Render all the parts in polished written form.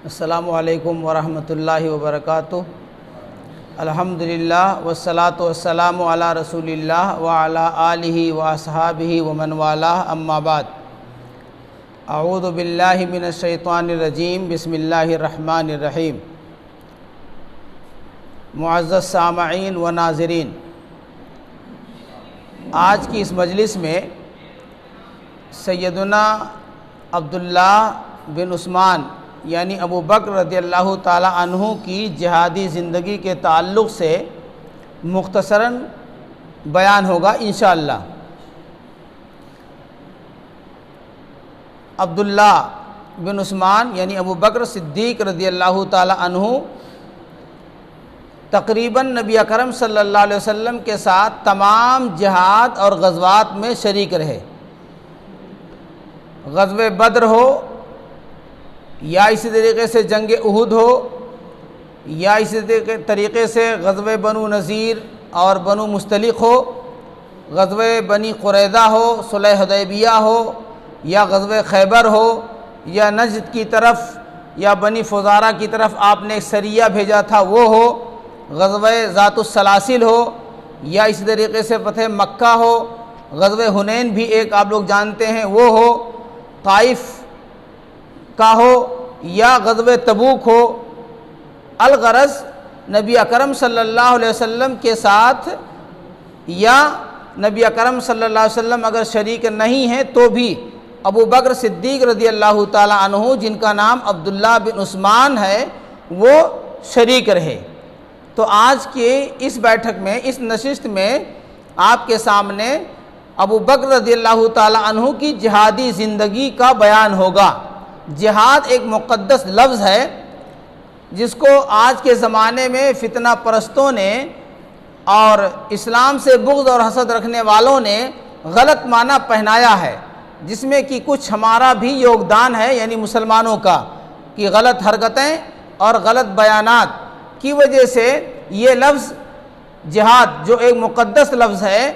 السلام علیکم ورحمۃ اللہ وبرکاتہ۔ الحمدللہ والصلاۃ والسلام علی رسول اللہ وعلی آلہ واصحابہ ومن والاه اما بعد۔ اعوذ باللہ من الشیطان الرجیم، بسم اللہ الرحمن الرحیم۔ معزز سامعین و ناظرین، آج کی اس مجلس میں سیدنا عبداللہ بن عثمان یعنی ابو بکر رضی اللہ تعالی عنہ کی جہادی زندگی کے تعلق سے مختصراً بیان ہوگا انشاءاللہ۔ عبداللہ بن عثمان یعنی ابو بکر صدیق رضی اللہ تعالی عنہ تقریباً نبی اکرم صلی اللہ علیہ وسلم کے ساتھ تمام جہاد اور غزوات میں شریک رہے۔ غزوہ بدر ہو یا اسی طریقے سے جنگ احد ہو یا اسی طریقے سے غزوہ بنو نذیر اور بنو مستلق ہو، غزوہ بنی قریظہ ہو، صلح حدیبیہ ہو یا غزوہ خیبر ہو یا نجد کی طرف یا بنی فزارہ کی طرف آپ نے ایک سریہ بھیجا تھا وہ ہو، غزوہ ذات السلاسل ہو یا اسی طریقے سے فتح مکہ ہو، غزوہ حنین بھی ایک آپ لوگ جانتے ہیں وہ ہو، طائف کا ہو یا غزوہ تبوک ہو، الغرض نبی اکرم صلی اللہ علیہ وسلم کے ساتھ یا نبی اکرم صلی اللہ علیہ وسلم اگر شریک نہیں ہیں تو بھی ابو بکر صدیق رضی اللہ تعالی عنہ جن کا نام عبداللہ بن عثمان ہے وہ شریک رہے۔ تو آج کے اس بیٹھک میں، اس نشست میں آپ کے سامنے ابو بکر رضی اللہ تعالی عنہ کی جہادی زندگی کا بیان ہوگا۔ جہاد ایک مقدس لفظ ہے جس کو آج کے زمانے میں فتنہ پرستوں نے اور اسلام سے بغض اور حسد رکھنے والوں نے غلط معنی پہنایا ہے، جس میں کہ کچھ ہمارا بھی یوگدان ہے، یعنی مسلمانوں کا، کہ غلط حرکتیں اور غلط بیانات کی وجہ سے یہ لفظ جہاد جو ایک مقدس لفظ ہے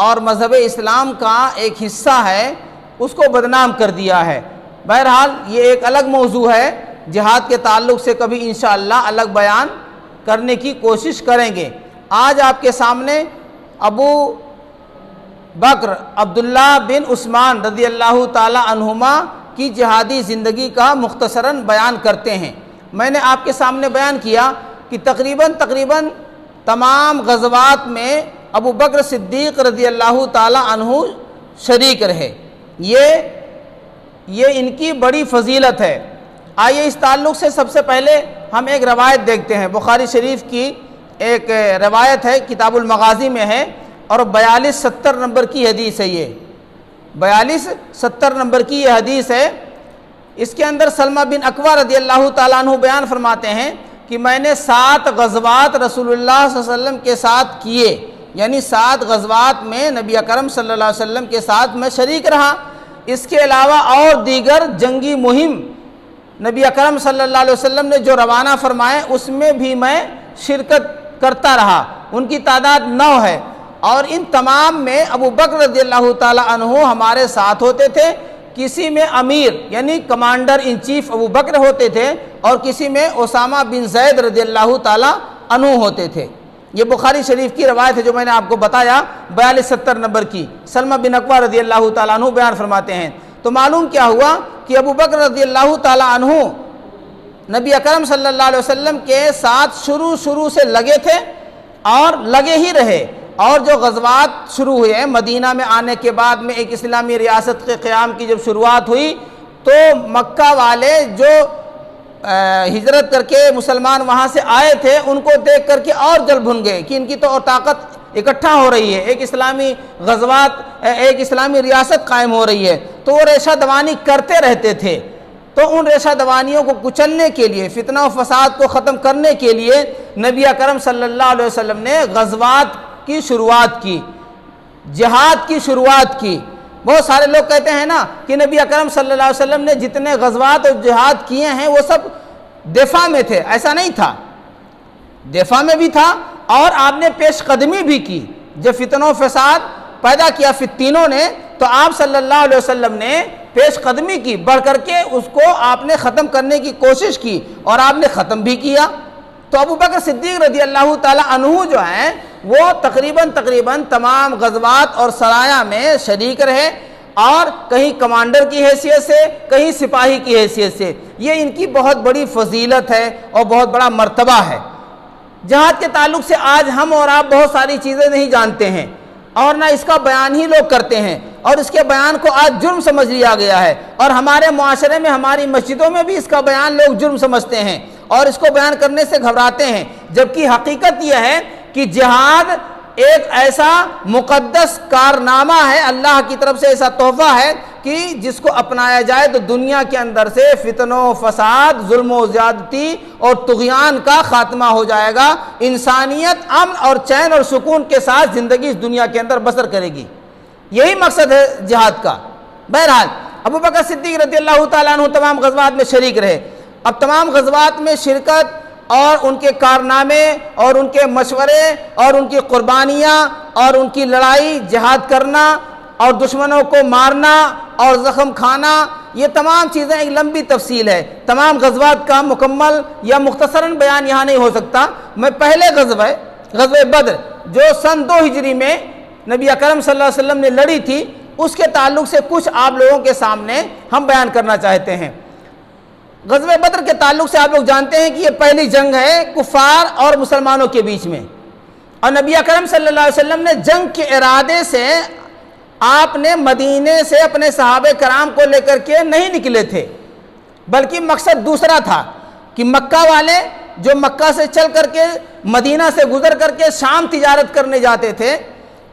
اور مذہب اسلام کا ایک حصہ ہے اس کو بدنام کر دیا ہے۔ بہرحال یہ ایک الگ موضوع ہے، جہاد کے تعلق سے کبھی انشاءاللہ الگ بیان کرنے کی کوشش کریں گے۔ آج آپ کے سامنے ابو بکر عبداللہ بن عثمان رضی اللہ تعالی عنہما کی جہادی زندگی کا مختصراً بیان کرتے ہیں۔ میں نے آپ کے سامنے بیان کیا کہ تقریباً تمام غزوات میں ابو بکر صدیق رضی اللہ تعالی عنہ شریک رہے۔ یہ ان کی بڑی فضیلت ہے۔ آئیے اس تعلق سے سب سے پہلے ہم ایک روایت دیکھتے ہیں۔ بخاری شریف کی ایک روایت ہے، کتاب المغازی میں ہے اور 4270 نمبر کی حدیث ہے۔ یہ 4270 نمبر کی یہ حدیث ہے۔ اس کے اندر سلمہ بن اکوع رضی اللہ تعالیٰ عنہ بیان فرماتے ہیں کہ میں نے 7 غزوات رسول اللہ صلی اللہ علیہ وسلم کے ساتھ کیے، یعنی 7 غزوات میں نبی اکرم صلی اللہ علیہ وسلم کے ساتھ میں شریک رہا۔ اس کے علاوہ اور دیگر جنگی مہم نبی اکرم صلی اللہ علیہ وسلم نے جو روانہ فرمائے اس میں بھی میں شرکت کرتا رہا۔ ان کی تعداد 9 ہے اور ان تمام میں ابو بکر رضی اللہ تعالی عنہ ہمارے ساتھ ہوتے تھے۔ کسی میں امیر یعنی کمانڈر ان چیف ابو بکر ہوتے تھے اور کسی میں اسامہ بن زید رضی اللہ تعالی عنہ ہوتے تھے۔ یہ بخاری شریف کی روایت ہے جو میں نے آپ کو بتایا 4270 نمبر کی، سلمہ بن اکوع رضی اللہ تعالیٰ عنہ بیان فرماتے ہیں۔ تو معلوم کیا ہوا کہ ابو بکر رضی اللہ تعالیٰ عنہ نبی اکرم صلی اللہ علیہ وسلم کے ساتھ شروع سے لگے تھے اور لگے ہی رہے، اور جو غزوات شروع ہوئے ہیں مدینہ میں آنے کے بعد میں ایک اسلامی ریاست کے قیام کی جب شروعات ہوئی تو مکہ والے جو ہجرت کر کے مسلمان وہاں سے آئے تھے ان کو دیکھ کر کے اور جل بھن گئے کہ ان کی تو اور طاقت اکٹھا ہو رہی ہے، ایک اسلامی غزوات، ایک اسلامی ریاست قائم ہو رہی ہے، تو وہ ریشہ دوانی کرتے رہتے تھے۔ تو ان ریشہ دوانیوں کو کچلنے کے لیے، فتنہ و فساد کو ختم کرنے کے لیے نبی اکرم صلی اللہ علیہ وسلم نے غزوات کی شروعات کی، جہاد کی شروعات کی۔ بہت سارے لوگ کہتے ہیں نا کہ نبی اکرم صلی اللہ علیہ وسلم نے جتنے غزوات اور جہاد کیے ہیں وہ سب دفاع میں تھے۔ ایسا نہیں تھا، دفاع میں بھی تھا اور آپ نے پیش قدمی بھی کی۔ جب فتنہ و فساد پیدا کیا فتینوں نے تو آپ صلی اللہ علیہ وسلم نے پیش قدمی کی، بڑھ کر کے اس کو آپ نے ختم کرنے کی کوشش کی اور آپ نے ختم بھی کیا۔ تو ابو بکر صدیق رضی اللہ تعالی عنہ جو ہیں وہ تقریباً تمام غزوات اور سرایہ میں شریک رہے، اور کہیں کمانڈر کی حیثیت سے، کہیں سپاہی کی حیثیت سے۔ یہ ان کی بہت بڑی فضیلت ہے اور بہت بڑا مرتبہ ہے۔ جہاد کے تعلق سے آج ہم اور آپ بہت ساری چیزیں نہیں جانتے ہیں، اور نہ اس کا بیان ہی لوگ کرتے ہیں، اور اس کے بیان کو آج جرم سمجھ لیا گیا ہے، اور ہمارے معاشرے میں، ہماری مسجدوں میں بھی اس کا بیان لوگ جرم سمجھتے ہیں اور اس کو بیان کرنے سے گھبراتے ہیں، جبکہ حقیقت یہ ہے کہ جہاد ایک ایسا مقدس کارنامہ ہے، اللہ کی طرف سے ایسا تحفہ ہے کہ جس کو اپنایا جائے تو دنیا کے اندر سے فتن و فساد، ظلم و زیادتی اور طغیان کا خاتمہ ہو جائے گا، انسانیت امن اور چین اور سکون کے ساتھ زندگی اس دنیا کے اندر بسر کرے گی۔ یہی مقصد ہے جہاد کا۔ بہرحال ابو بکر صدیق رضی اللہ تعالیٰ عنہ تمام غزوات میں شریک رہے۔ اب تمام غزوات میں شرکت اور ان کے کارنامے اور ان کے مشورے اور ان کی قربانیاں اور ان کی لڑائی، جہاد کرنا اور دشمنوں کو مارنا اور زخم کھانا، یہ تمام چیزیں ایک لمبی تفصیل ہے، تمام غزوات کا مکمل یا مختصراً بیان یہاں نہیں ہو سکتا۔ میں پہلے غزوہ بدر جو سن 2 ہجری میں نبی اکرم صلی اللہ علیہ وسلم نے لڑی تھی، اس کے تعلق سے کچھ آپ لوگوں کے سامنے ہم بیان کرنا چاہتے ہیں۔ غزوہ بدر کے تعلق سے آپ لوگ جانتے ہیں کہ یہ پہلی جنگ ہے کفار اور مسلمانوں کے بیچ میں، اور نبی اکرم صلی اللہ علیہ وسلم نے جنگ کے ارادے سے آپ نے مدینے سے اپنے صحابہ کرام کو لے کر کے نہیں نکلے تھے، بلکہ مقصد دوسرا تھا کہ مکہ والے جو مکہ سے چل کر کے مدینہ سے گزر کر کے شام تجارت کرنے جاتے تھے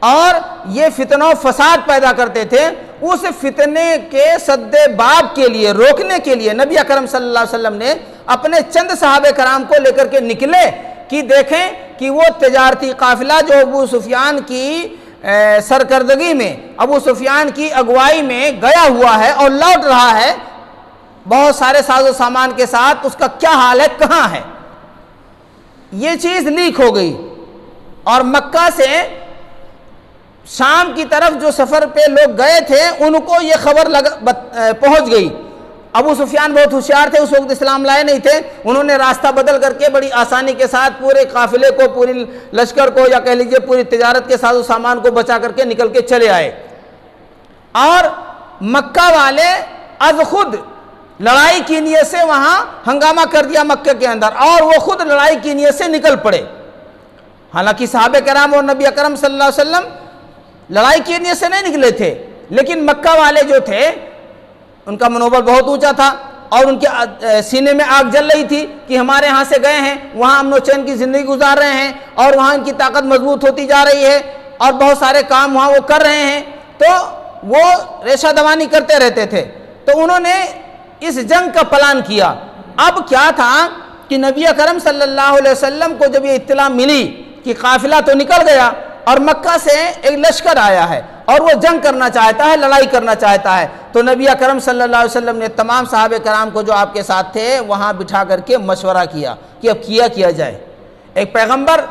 اور یہ فتنہ و فساد پیدا کرتے تھے، اس فتنے کے سد باب کے لیے، روکنے کے لیے نبی اکرم صلی اللہ علیہ وسلم نے اپنے چند صحابہ کرام کو لے کر کے نکلے کہ دیکھیں کہ وہ تجارتی قافلہ جو ابو سفیان کی سرکردگی میں، ابو سفیان کی اگوائی میں گیا ہوا ہے اور لوٹ رہا ہے بہت سارے ساز و سامان کے ساتھ، اس کا کیا حال ہے، کہاں ہے۔ یہ چیز لیک ہو گئی اور مکہ سے شام کی طرف جو سفر پہ لوگ گئے تھے ان کو یہ خبر پہنچ گئی۔ ابو سفیان بہت ہوشیار تھے، اس وقت اسلام لائے نہیں تھے، انہوں نے راستہ بدل کر کے بڑی آسانی کے ساتھ پورے قافلے کو، پوری لشکر کو، یا کہہ لیجئے پوری تجارت کے ساز و سامان کو بچا کر کے نکل کے چلے آئے، اور مکہ والے از خود لڑائی کی نیت سے وہاں ہنگامہ کر دیا مکہ کے اندر، اور وہ خود لڑائی کی نیت سے نکل پڑے۔ حالانکہ صحابہ کرام اور نبی اکرم صلی اللہ علیہ وسلم لڑائی کی نیت سے نہیں نکلے تھے، لیکن مکہ والے جو تھے ان کا منوبل بہت اونچا تھا اور ان کے سینے میں آگ جل رہی تھی کہ ہمارے ہاں سے گئے ہیں، وہاں امن و چین کی زندگی گزار رہے ہیں اور وہاں ان کی طاقت مضبوط ہوتی جا رہی ہے اور بہت سارے کام وہاں وہ کر رہے ہیں، تو وہ ریشہ دوانی کرتے رہتے تھے۔ تو انہوں نے اس جنگ کا پلان کیا۔ اب کیا تھا کہ نبی اکرم صلی اللہ علیہ وسلم کو جب یہ اطلاع ملی کہ قافلہ تو نکل گیا اور مکہ سے ایک لشکر آیا ہے اور وہ جنگ کرنا چاہتا ہے، لڑائی کرنا چاہتا ہے، تو نبی اکرم صلی اللہ علیہ وسلم نے تمام صحابہ کرام کو جو آپ کے ساتھ تھے وہاں بٹھا کر کے مشورہ کیا کہ اب کیا جائے۔ ایک پیغمبر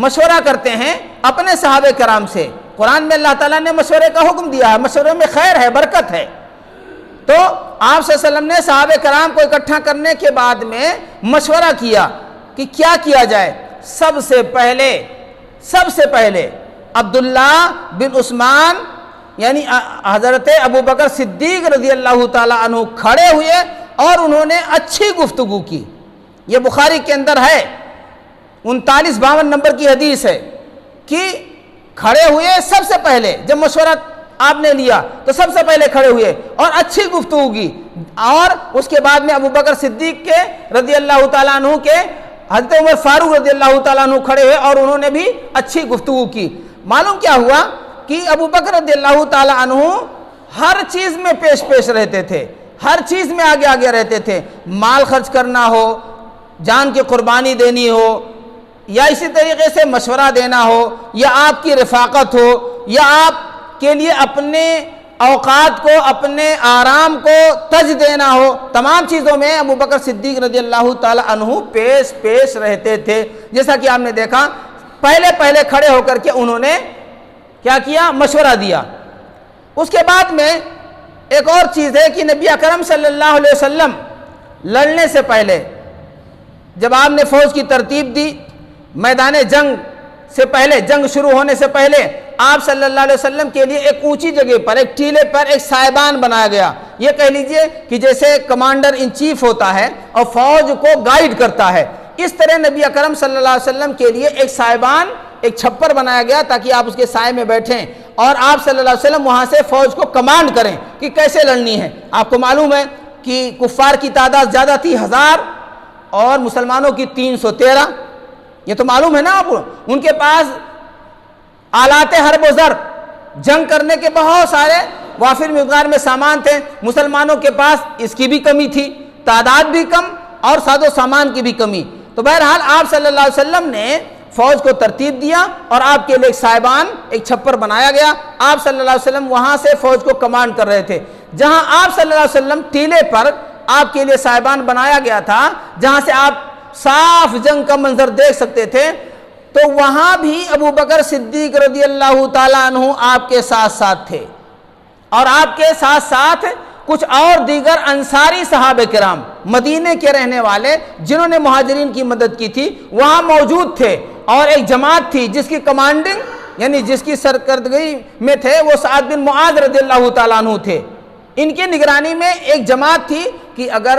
مشورہ کرتے ہیں اپنے صحابہ کرام سے، قرآن میں اللہ تعالیٰ نے مشورے کا حکم دیا ہے، مشورے میں خیر ہے، برکت ہے۔ تو آپ صلی اللہ علیہ وسلم نے صحابہ کرام کو اکٹھا کرنے کے بعد میں مشورہ کیا کہ کیا جائے۔ سب سے پہلے عبداللہ بن عثمان یعنی حضرت ابو بکر صدیق رضی اللہ تعالی عنہ کھڑے ہوئے اور انہوں نے اچھی گفتگو کی۔ یہ بخاری کے اندر ہے، 3952 نمبر کی حدیث ہے کہ کھڑے ہوئے سب سے پہلے، جب مشورہ آپ نے لیا تو سب سے پہلے کھڑے ہوئے اور اچھی گفتگو کی، اور اس کے بعد میں ابو بکر صدیق کے رضی اللہ تعالیٰ عنہ کے حضرت عمر فاروق رضی اللہ تعالیٰ عنہ کھڑے ہوئے اور انہوں نے بھی اچھی گفتگو کی۔ معلوم کیا ہوا کہ ابو بکر رضی اللہ تعالیٰ عنہ ہر چیز میں پیش رہتے تھے، ہر چیز میں آگے رہتے تھے، مال خرچ کرنا ہو، جان کی قربانی دینی ہو، یا اسی طریقے سے مشورہ دینا ہو، یا آپ کی رفاقت ہو، یا آپ کے لیے اپنے اوقات کو، اپنے آرام کو تج دینا ہو، تمام چیزوں میں ابو بکر صدیق رضی اللہ تعالی عنہ پیش رہتے تھے۔ جیسا کہ آپ نے دیکھا پہلے کھڑے ہو کر کے انہوں نے کیا کیا، مشورہ دیا۔ اس کے بعد میں ایک اور چیز ہے کہ نبی اکرم صلی اللہ علیہ وسلم لڑنے سے پہلے جب آپ نے فوج کی ترتیب دی، میدان جنگ سے پہلے، جنگ شروع ہونے سے پہلے آپ صلی اللہ علیہ وسلم کے لیے ایک اونچی جگہ پر، ایک ٹیلے پر ایک سائبان بنایا گیا. یہ کہہ لیجئے کہ جیسے کمانڈر ان چیف ہوتا ہے اور فوج کو گائیڈ کرتا ہے، اس طرح نبی اکرم صلی اللہ علیہ وسلم کے لیے ایک سائبان، ایک چھپر بنایا گیا تاکہ آپ اس کے سائے میں بیٹھیں اور آپ صلی اللہ علیہ وسلم وہاں سے فوج کو کمانڈ کریں کہ کیسے لڑنی ہے. آپ کو معلوم ہے کہ کفار کی تعداد زیادہ تھی 1000 اور مسلمانوں کی 313. یہ تو معلوم ہے نا آپ کو. ان کے پاس آلات حرب و ضرب، جنگ کرنے کے بہت سارے وافر مقدار میں سامان تھے. مسلمانوں کے پاس اس کی بھی کمی تھی، تعداد بھی کم اور ساز و سامان کی بھی کمی. تو بہرحال آپ صلی اللہ علیہ وسلم نے فوج کو ترتیب دیا اور آپ کے لیے ایک سائبان، ایک چھپر بنایا گیا. آپ صلی اللہ علیہ وسلم وہاں سے فوج کو کمانڈ کر رہے تھے. جہاں آپ صلی اللہ علیہ وسلم ٹیلے پر آپ کے لیے سائبان بنایا گیا تھا، جہاں سے آپ صاف جنگ کا منظر دیکھ سکتے تھے، تو وہاں بھی ابو بکر صدیق رضی اللہ تعالیٰ عنہ آپ کے ساتھ ساتھ تھے، اور آپ کے ساتھ ساتھ کچھ اور دیگر انصاری صحابہ کرام، مدینے کے رہنے والے جنہوں نے مہاجرین کی مدد کی تھی، وہاں موجود تھے. اور ایک جماعت تھی جس کی کمانڈنگ یعنی جس کی سرکردگی میں تھے وہ سعد بن معاذ رضی اللہ تعالیٰ عنہ تھے. ان کی نگرانی میں ایک جماعت تھی کہ اگر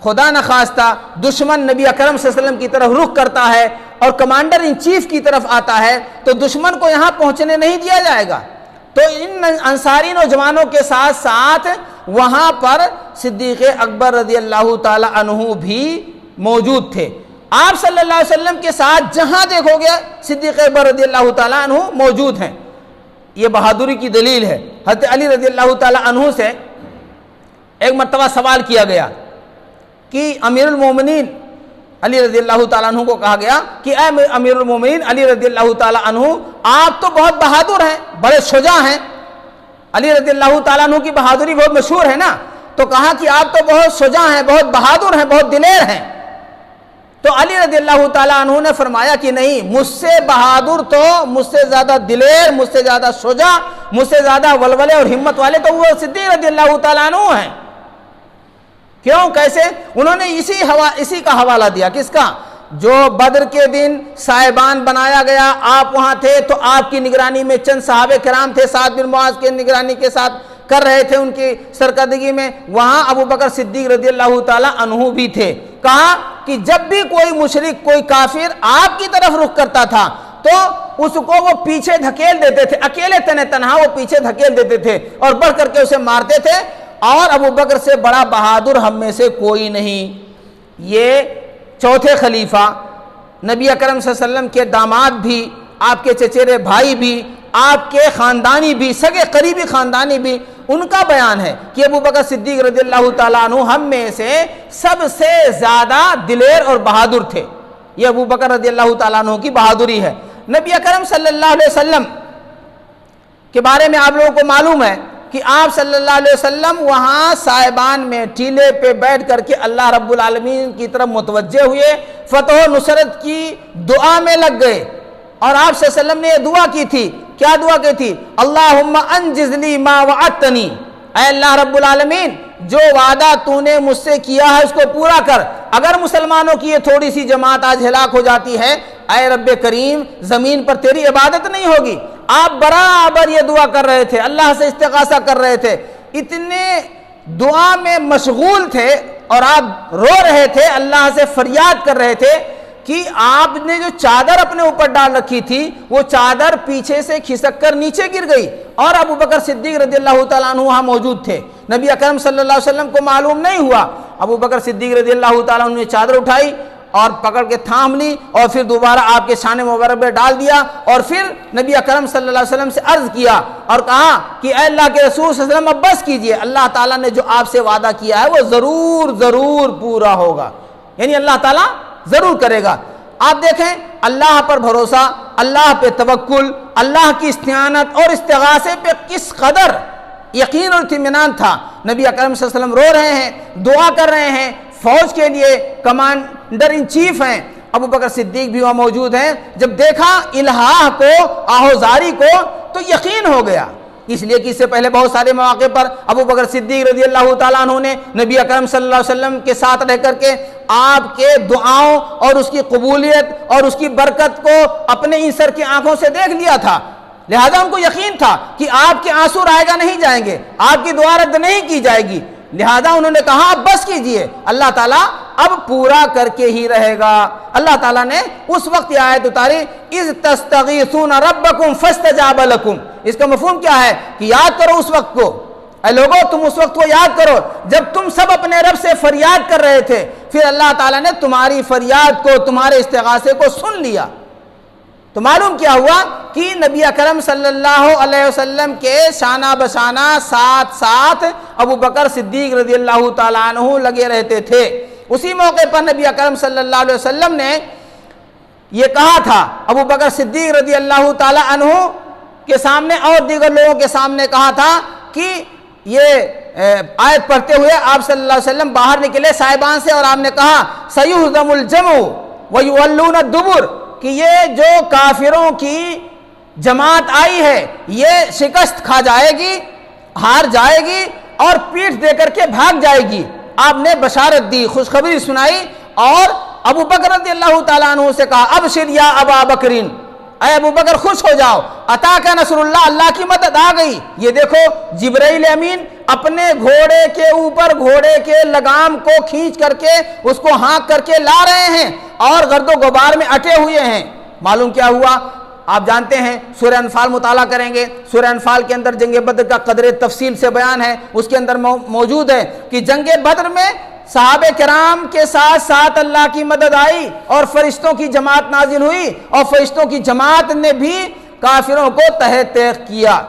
خدا نخواستہ دشمن نبی اکرم صلی اللہ علیہ وسلم کی طرف رخ کرتا ہے اور کمانڈر ان چیف کی طرف آتا ہے تو دشمن کو یہاں پہنچنے نہیں دیا جائے گا. تو ان انصاری نوجوانوں کے ساتھ ساتھ وہاں پر صدیق اکبر رضی اللہ تعالی عنہ بھی موجود تھے. آپ صلی اللہ علیہ وسلم کے ساتھ جہاں دیکھو گے صدیق اکبر رضی اللہ تعالی عنہ موجود ہیں. یہ بہادری کی دلیل ہے. حضرت علی رضی اللہ تعالی عنہ سے ایک مرتبہ سوال کیا گیا کہ امیر المومنین علی رضی اللہ تعالیٰ عنہ کو کہا گیا کہ اے امیر المومنین علی رضی اللہ تعالیٰ عنہ، آپ تو بہت بہادر ہیں، بڑے شجاع ہیں. علی رضی اللہ تعالیٰ عنہ کی بہادری بہت مشہور ہے نا. تو کہا کہ آپ تو بہت شجاع ہیں، بہت بہادر ہیں، بہت دلیر ہیں. تو علی رضی اللہ تعالیٰ عنہ نے فرمایا کہ نہیں، مجھ سے بہادر تو، مجھ سے زیادہ دلیر، مجھ سے زیادہ شجاع، مجھ سے زیادہ ولولے اور ہمت والے تو وہ صدیق رضی اللہ تعالیٰ عنہ ہیں. کیوں؟ کیسے؟ انہوں نے اسی کا حوالہ دیا. کس کا؟ جو بدر کے دن سائبان بنایا گیا، آپ وہاں تھے تو آپ کی نگرانی میں چند صحابہ کرام تھے، سعد بن معاذ کے نگرانی کے ساتھ کر رہے تھے، ان کی سرکردگی میں. وہاں ابو بکر صدیق رضی اللہ تعالی عنہ بھی تھے. کہا کہ جب بھی کوئی مشرک، کوئی کافر آپ کی طرف رخ کرتا تھا تو اس کو وہ پیچھے دھکیل دیتے تھے، اکیلے تنہا وہ پیچھے دھکیل دیتے تھے اور بڑھ کر کے اسے مارتے تھے. اور ابو بکر سے بڑا بہادر ہم میں سے کوئی نہیں. یہ چوتھے خلیفہ نبی اکرم صلی اللہ علیہ وسلم کے داماد بھی، آپ کے چچیرے بھائی بھی، آپ کے خاندانی بھی، سگے قریبی خاندانی بھی، ان کا بیان ہے کہ ابو بکر صدیق رضی اللہ تعالیٰ عنہ ہم میں سے سب سے زیادہ دلیر اور بہادر تھے. یہ ابو بکر رضی اللہ تعالیٰ عنہ کی بہادری ہے. نبی اکرم صلی اللہ علیہ وسلم کے بارے میں آپ لوگوں کو معلوم ہے کہ آپ صلی اللہ علیہ وسلم وہاں سائبان میں ٹیلے پہ بیٹھ کر کے اللہ رب العالمین کی طرف متوجہ ہوئے، فتح و نصرت کی دعا میں لگ گئے. اور آپ صلی اللہ علیہ وسلم نے یہ دعا کی تھی. کیا دعا کی تھی؟ اللہم انجز لی ما وعدتنی، اے اللہ رب العالمین جو وعدہ تو نے مجھ سے کیا ہے اس کو پورا کر. اگر مسلمانوں کی یہ تھوڑی سی جماعت آج ہلاک ہو جاتی ہے، اے رب کریم زمین پر تیری عبادت نہیں ہوگی. آپ برابر یہ دعا کر رہے تھے، اللہ سے استغاثہ کر رہے تھے، اتنے دعا میں مشغول تھے اور آپ رو رہے تھے، اللہ سے فریاد کر رہے تھے کہ آپ نے جو چادر اپنے اوپر ڈال رکھی تھی وہ چادر پیچھے سے کھسک کر نیچے گر گئی. اور ابو بکر صدیق رضی اللہ تعالیٰ عنہ وہاں موجود تھے. نبی اکرم صلی اللہ علیہ وسلم کو معلوم نہیں ہوا. ابو بکر صدیق رضی اللہ تعالیٰ عنہ نے چادر اٹھائی اور پکڑ کے تھام لی اور پھر دوبارہ آپ کے شان مبارک میں ڈال دیا. اور پھر نبی اکرم صلی اللہ علیہ وسلم سے عرض کیا اور کہا کہ اے اللہ کے رسول صلی اللہ علیہ وسلم اب بس کیجئے، اللہ تعالیٰ نے جو آپ سے وعدہ کیا ہے وہ ضرور پورا ہوگا، یعنی اللہ تعالیٰ ضرور کرے گا. آپ دیکھیں اللہ پر بھروسہ، اللہ پہ توکل، اللہ کی استعانت اور استغاثے پہ کس قدر یقین اور اطمینان تھا. نبی اکرم صلی اللہ علیہ وسلم رو رہے ہیں، دعا کر رہے ہیں فوج کے لیے، کمانڈر ان چیف ہیں. ابو بکر صدیق بھی وہاں موجود ہیں. جب دیکھا الہا کو، آہوزاری کو، تو یقین ہو گیا اس لیے کہ اس سے پہلے بہت سارے مواقع پر ابو بکر صدیق رضی اللہ تعالیٰ عنہ نے نبی اکرم صلی اللہ علیہ وسلم کے ساتھ رہ کر کے آپ کے دعاؤں اور اس کی قبولیت اور اس کی برکت کو اپنے ان سر کی آنکھوں سے دیکھ لیا تھا، لہذا ان کو یقین تھا کہ آپ کے آنسو رائے گا نہیں جائیں گے، آپ کی دعا رد نہیں کی جائے گی، لہذا انہوں نے کہا اب بس کیجئے، اللہ تعالیٰ اب پورا کر کے ہی رہے گا۔ اللہ تعالیٰ نے اس وقت یہ آیت اتاری اذ تستغیثون ربکم فاستجاب لکم۔ اس کا مفہوم کیا ہے کہ یاد کرو اس وقت کو، اے لوگو تم اس وقت کو یاد کرو جب تم سب اپنے رب سے فریاد کر رہے تھے، پھر اللہ تعالیٰ نے تمہاری فریاد کو، تمہارے استغاثے کو سن لیا۔ تو معلوم کیا ہوا کہ نبی اکرم صلی اللہ علیہ وسلم کے شانہ بشانہ ساتھ ساتھ ابو بکر صدیق رضی اللہ تعالیٰ عنہ لگے رہتے تھے۔ اسی موقع پر نبی اکرم صلی اللہ علیہ وسلم نے یہ کہا تھا، ابو بکر صدیق رضی اللہ تعالیٰ عنہ کے سامنے اور دیگر لوگوں کے سامنے کہا تھا کہ یہ آیت پڑھتے ہوئے آپ صلی اللہ علیہ وسلم باہر نکلے صاحبان سے، اور آپ نے کہا سَيُهْزَمُ الْجَمْعُ وَيُوَلُّونَ الدُّبُرَ، کہ یہ جو کافروں کی جماعت آئی ہے یہ شکست کھا جائے گی، ہار جائے گی اور پیٹھ دے کر کے بھاگ جائے گی۔ آپ نے بشارت دی، خوشخبری سنائی، اور ابو بکر رضی اللہ تعالیٰ عنہ سے کہا ابشر یا ابا بکرین، اے ابو بکر خوش ہو جاؤ، عطا کا نصر اللہ، اللہ کی مدد آ گئی۔ یہ دیکھو جبرائیل امین اپنے گھوڑے کے اوپر گھوڑے کے لگام کو کھینچ کر کے اس کو ہانک کر کے لا رہے ہیں اور گرد و غبار میں اٹے ہوئے ہیں۔ معلوم کیا ہوا؟ آپ جانتے ہیں، سورہ انفال مطالعہ کریں گے، سورہ انفال کے اندر جنگ بدر کا قدر تفصیل سے بیان ہے، اس کے اندر موجود ہے کہ جنگ بدر میں صحابہ کرام کے ساتھ ساتھ اللہ کی مدد آئی اور فرشتوں کی جماعت نازل ہوئی، اور فرشتوں کی جماعت نے بھی کافروں کو تہہ تیغ کیا۔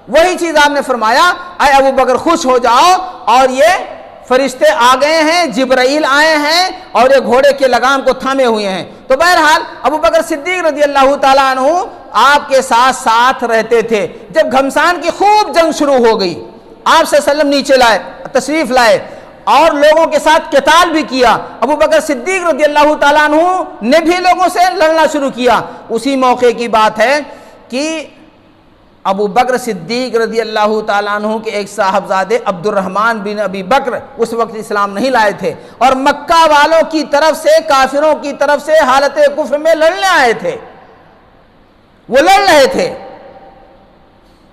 وہی چیز آپ نے فرمایا اے ابو بکر خوش ہو جاؤ، اور یہ فرشتے آ گئے ہیں، جبرائیل آئے ہیں اور یہ گھوڑے کے لگام کو تھامے ہوئے ہیں۔ تو بہرحال ابو بکر صدیق رضی اللہ تعالیٰ عنہ آپ کے ساتھ ساتھ رہتے تھے۔ جب گھمسان کی خوب جنگ شروع ہو گئی، آپ صلی اللہ علیہ وسلم نیچے لائے، تشریف لائے اور لوگوں کے ساتھ قتال بھی کیا۔ ابو بکر صدیق رضی اللہ تعالیٰ عنہ نے بھی لوگوں سے لڑنا شروع کیا۔ اسی موقع کی بات ہے کہ ابو بکر صدیق رضی اللہ تعالیٰ عنہ کے ایک صاحبزادے عبد الرحمن بن ابی بکر اس وقت اسلام نہیں لائے تھے، اور مکہ والوں کی طرف سے، کافروں کی طرف سے حالت کفر میں لڑنے آئے تھے، وہ لڑ رہے تھے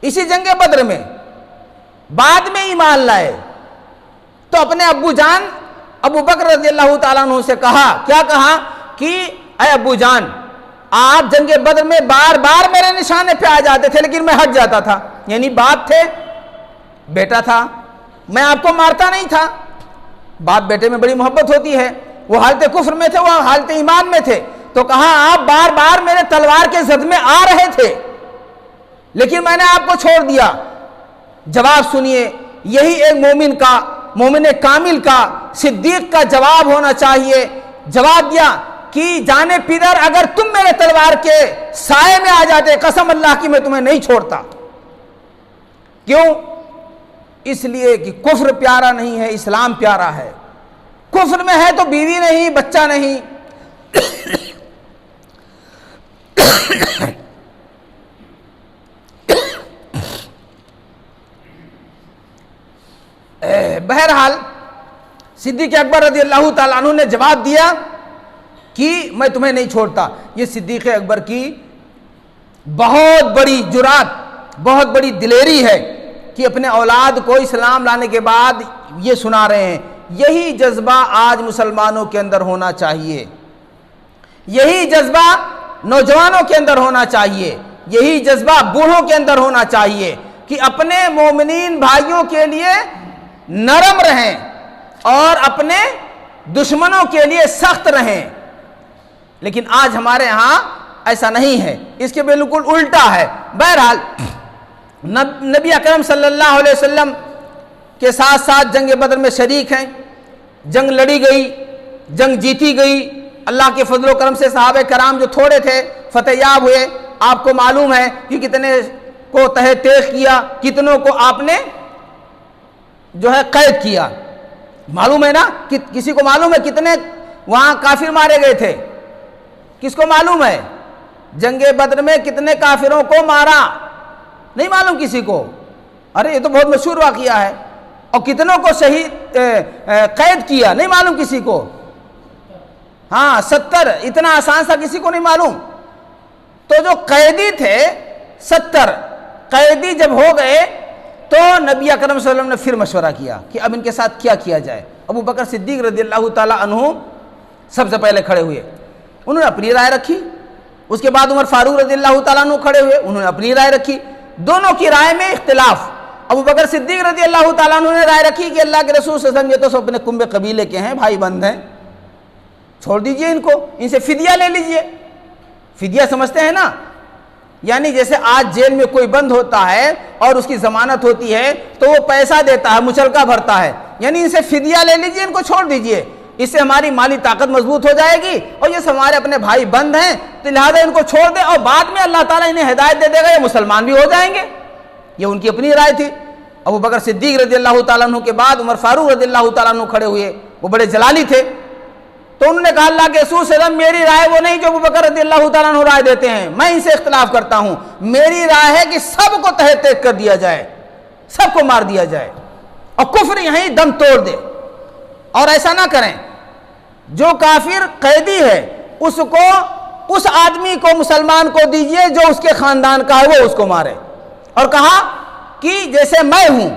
اسی جنگ بدر میں، بعد میں ایمان لائے۔ تو اپنے ابو جان ابو بکر رضی اللہ تعالیٰ عنہ سے کہا، کیا کہا کہ اے ابو جان، آپ جنگ بدر میں بار بار میرے نشانے پہ آ جاتے تھے لیکن میں ہٹ جاتا تھا، یعنی باپ تھے، بیٹا تھا، میں آپ کو مارتا نہیں تھا۔ باپ بیٹے میں بڑی محبت ہوتی ہے، وہ حالت کفر میں تھے، وہ حالت ایمان میں تھے، تو کہا آپ بار بار میرے تلوار کے زد میں آ رہے تھے لیکن میں نے آپ کو چھوڑ دیا۔ جواب سنیے، یہی ایک مومن کا، مومن کامل کا، صدیق کا جواب ہونا چاہیے۔ جواب دیا کہ جانے پیدر اگر تم میرے تلوار کے سائے میں آ جاتے، قسم اللہ کی میں تمہیں نہیں چھوڑتا۔ کیوں؟ اس لیے کہ کفر پیارا نہیں ہے، اسلام پیارا ہے۔ کفر میں ہے تو بیوی نہیں، بچہ نہیں، بہرحال صدیق اکبر رضی اللہ تعالیٰ عنہ نے جواب دیا کہ میں تمہیں نہیں چھوڑتا۔ یہ صدیق اکبر کی بہت بڑی جرات، بہت بڑی دلیری ہے کہ اپنے اولاد کو اسلام لانے کے بعد یہ سنا رہے ہیں۔ یہی جذبہ آج مسلمانوں کے اندر ہونا چاہیے، یہی جذبہ نوجوانوں کے اندر ہونا چاہیے، یہی جذبہ بوڑھوں کے اندر ہونا چاہیے کہ اپنے مومنین بھائیوں کے لیے نرم رہیں اور اپنے دشمنوں کے لیے سخت رہیں۔ لیکن آج ہمارے ہاں ایسا نہیں ہے، اس کے بالکل الٹا ہے۔ بہرحال نبی اکرم صلی اللہ علیہ وسلم کے ساتھ ساتھ جنگ بدر میں شریک ہیں، جنگ لڑی گئی، جنگ جیتی گئی، اللہ کے فضل و کرم سے صحابہ کرام جو تھوڑے تھے فتح یاب ہوئے۔ آپ کو معلوم ہے کہ کتنے کو تہہ تیغ کیا، کتنوں کو آپ نے جو ہے قید کیا، معلوم ہے نا؟ کسی کو معلوم ہے کتنے وہاں کافر مارے گئے تھے؟ کس کو معلوم ہے جنگ بدر میں کتنے کافروں کو مارا؟ نہیں معلوم کسی کو۔ ارے یہ تو بہت مشہور واقعہ ہے، اور کتنوں کو شہید قید کیا نہیں معلوم کسی کو، ہاں 70، اتنا آسان سا کسی کو نہیں معلوم۔ تو جو قیدی تھے 70 قیدی جب ہو گئے تو نبی اکرم صلی اللہ علیہ وسلم نے پھر مشورہ کیا کہ اب ان کے ساتھ کیا کیا جائے۔ ابو بکر صدیق رضی اللہ تعالیٰ عنہ سب سے پہلے کھڑے ہوئے، انہوں نے اپنی رائے رکھی۔ اس کے بعد عمر فاروق رضی اللہ تعالیٰ عنہ کھڑے ہوئے، انہوں نے اپنی رائے رکھی۔ دونوں کی رائے میں اختلاف۔ ابو بکر صدیق رضی اللہ تعالیٰ عنہ نے رائے رکھی کہ اللہ کے رسول صلی اللہ علیہ وسلم یہ تو سب اپنے کنبے قبیلے کے ہیں، بھائی بند ہیں، چھوڑ دیجئے ان کو، ان سے فدیہ لے لیجئے۔ فدیہ سمجھتے ہیں نا، یعنی جیسے آج جیل میں کوئی بند ہوتا ہے اور اس کی ضمانت ہوتی ہے تو وہ پیسہ دیتا ہے، مچلکا بھرتا ہے، یعنی ان سے فدیہ لے لیجئے، ان کو چھوڑ دیجئے، اس سے ہماری مالی طاقت مضبوط ہو جائے گی، اور یہ ہمارے اپنے بھائی بند ہیں تو لہٰذا ان کو چھوڑ دے، اور بعد میں اللہ تعالیٰ انہیں ہدایت دے دے گا، یہ مسلمان بھی ہو جائیں گے۔ یہ ان کی اپنی رائے تھی۔ ابو بکر صدیق رضی اللہ تعالیٰ عنہ کے بعد عمر فاروق رضی اللہ تعالیٰ عنہ کھڑے ہوئے، وہ بڑے جلالی تھے، تو انہوں نے کہا اللہ کے رسول صلی اللہ علیہ وسلم میری رائے وہ نہیں جو ابو بکر رضی اللہ تعالیٰ عنہ رائے دیتے ہیں، میں ان سے اختلاف کرتا ہوں، میری رائے ہے کہ سب کو تہہ تیگ کر دیا جائے، سب کو مار دیا جائے، اور کفر یہیں دم توڑ دے۔ اور ایسا نہ کریں، جو کافر قیدی ہے اس کو، اس آدمی کو، مسلمان کو دیجئے جو اس کے خاندان کا ہے، وہ اس کو مارے۔ اور کہا کہ جیسے میں ہوں،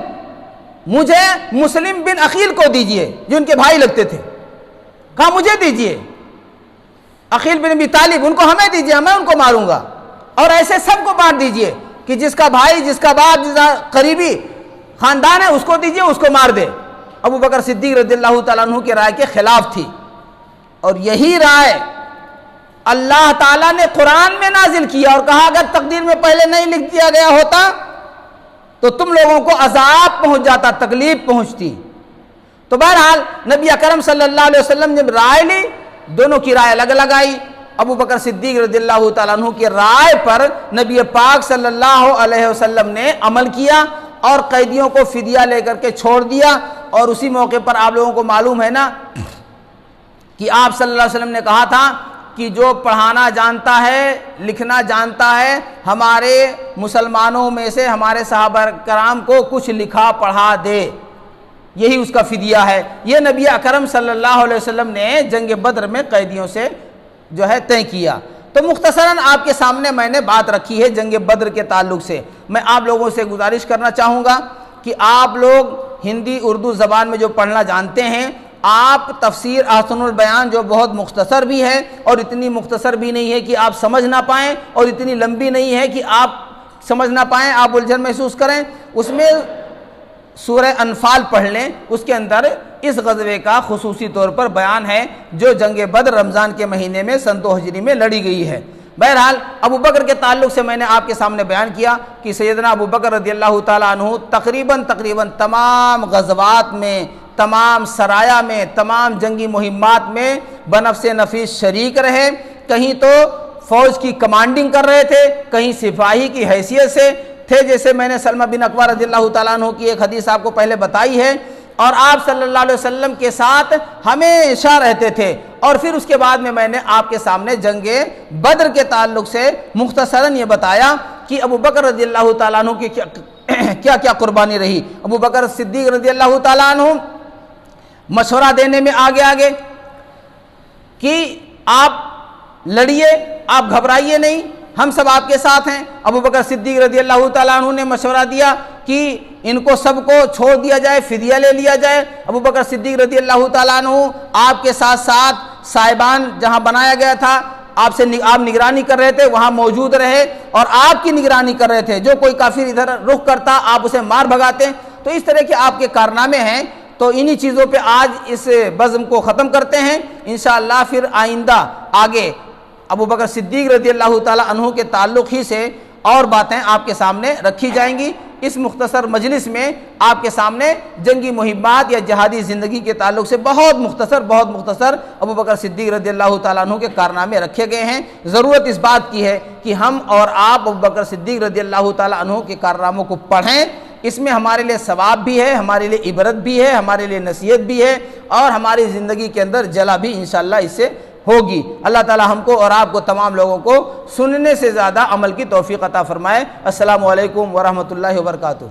مجھے مسلم بن عقیل کو دیجئے جو ان کے بھائی لگتے تھے، کہا مجھے دیجئے، عقیل بن ابی طالب، ان کو ہمیں دیجئے، میں ان کو ماروں گا، اور ایسے سب کو بانٹ دیجئے کہ جس کا بھائی، جس کا باپ، جس کا قریبی خاندان ہے اس کو دیجئے، اس کو مار دے۔ ابو بکر صدیق رضی اللہ تعالیٰ عنہ کی رائے کے خلاف تھی، اور یہی رائے اللہ تعالیٰ نے قرآن میں نازل کیا اور کہا اگر تقدیر میں پہلے نہیں لکھ دیا گیا ہوتا تو تم لوگوں کو عذاب پہنچ جاتا، تکلیف پہنچتی۔ تو بہرحال نبی اکرم صلی اللہ علیہ وسلم جب رائے لی، دونوں کی رائے الگ الگ آئی۔ ابو بکر صدیق رضی اللہ تعالیٰ عنہ کی رائے پر نبی پاک صلی اللہ علیہ وسلم نے عمل کیا اور قیدیوں کو فدیہ لے کر کے چھوڑ دیا۔ اور اسی موقع پر آپ لوگوں کو معلوم ہے نا کہ آپ صلی اللہ علیہ وسلم نے کہا تھا کہ جو پڑھانا جانتا ہے، لکھنا جانتا ہے، ہمارے مسلمانوں میں سے ہمارے صحابہ کرام کو کچھ لکھا پڑھا دے، یہی اس کا فدیہ ہے۔ یہ نبی اکرم صلی اللہ علیہ وسلم نے جنگ بدر میں قیدیوں سے جو ہے طے کیا۔ تو مختصراً آپ کے سامنے میں نے بات رکھی ہے جنگ بدر کے تعلق سے۔ میں آپ لوگوں سے گزارش کرنا چاہوں گا کہ آپ لوگ ہندی اردو زبان میں جو پڑھنا جانتے ہیں، آپ تفسیر احسن البیان جو بہت مختصر بھی ہے اور اتنی مختصر بھی نہیں ہے کہ آپ سمجھ نہ پائیں، اور اتنی لمبی نہیں ہے کہ آپ سمجھ نہ پائیں، آپ الجھن محسوس کریں، اس میں سورہ انفال پڑھ لیں، اس کے اندر اس غزوے کا خصوصی طور پر بیان ہے جو جنگ بدر رمضان کے مہینے میں سن 2 ہجری میں لڑی گئی ہے۔ بہرحال ابو بکر کے تعلق سے میں نے آپ کے سامنے بیان کیا کہ سیدنا ابو بکر رضی اللہ تعالیٰ عنہ تقریباً تمام غزوات میں، تمام سرایا میں، تمام جنگی مہمات میں بنفس نفیس شریک رہے۔ کہیں تو فوج کی کمانڈنگ کر رہے تھے، کہیں سپاہی کی حیثیت سے تھے، جیسے میں نے سلمہ بن اکوع رضی اللہ تعالیٰ عنہ کی ایک حدیث آپ کو پہلے بتائی ہے، اور آپ صلی اللہ علیہ وسلم کے ساتھ ہمیشہ رہتے تھے۔ اور پھر اس کے بعد میں نے آپ کے سامنے جنگ بدر کے تعلق سے مختصراً یہ بتایا کہ ابو بکر رضی اللہ تعالیٰ عنہ کی کیا کیا قربانی رہی۔ ابو بکر صدیق رضی اللہ تعالیٰ عنہ مشورہ دینے میں آگے کہ آپ لڑیے، آپ گھبرائیے نہیں، ہم سب آپ کے ساتھ ہیں۔ ابو بکر صدیق رضی اللہ تعالیٰ عنہ نے مشورہ دیا کہ ان کو سب کو چھوڑ دیا جائے، فدیہ لے لیا جائے۔ ابو بکر صدیق رضی اللہ تعالیٰ عنہ آپ کے ساتھ ساتھ صاحبان جہاں بنایا گیا تھا، آپ نگرانی کر رہے تھے، وہاں موجود رہے اور آپ کی نگرانی کر رہے تھے۔ جو کوئی کافر ادھر رخ کرتا آپ اسے مار بھگاتے۔ تو اس طرح کے آپ کے کارنامے ہیں۔ تو انہی چیزوں پہ آج اس بزم کو ختم کرتے ہیں انشاءاللہ۔ پھر آئندہ آگے ابو بکر صدیق رضی اللہ تعالیٰ عنہ کے تعلق ہی سے اور باتیں آپ کے سامنے رکھی جائیں گی۔ اس مختصر مجلس میں آپ کے سامنے جنگی مہمات یا جہادی زندگی کے تعلق سے بہت مختصر ابو بکر صدیق رضی اللہ تعالیٰ عنہ کے کارنامے رکھے گئے ہیں۔ ضرورت اس بات کی ہے کہ ہم اور آپ ابو بکر صدیق رضی اللہ تعالیٰ عنہ کے کارناموں کو پڑھیں۔ اس میں ہمارے لیے ثواب بھی ہے، ہمارے لیے عبرت بھی ہے، ہمارے لیے نصیحت بھی ہے، اور ہماری زندگی کے اندر جلا بھی انشاءاللہ اس سے ہوگی۔ اللہ تعالی ہم کو اور آپ کو تمام لوگوں کو سننے سے زیادہ عمل کی توفیق عطا فرمائے۔ السلام علیکم ورحمۃ اللہ وبرکاتہ۔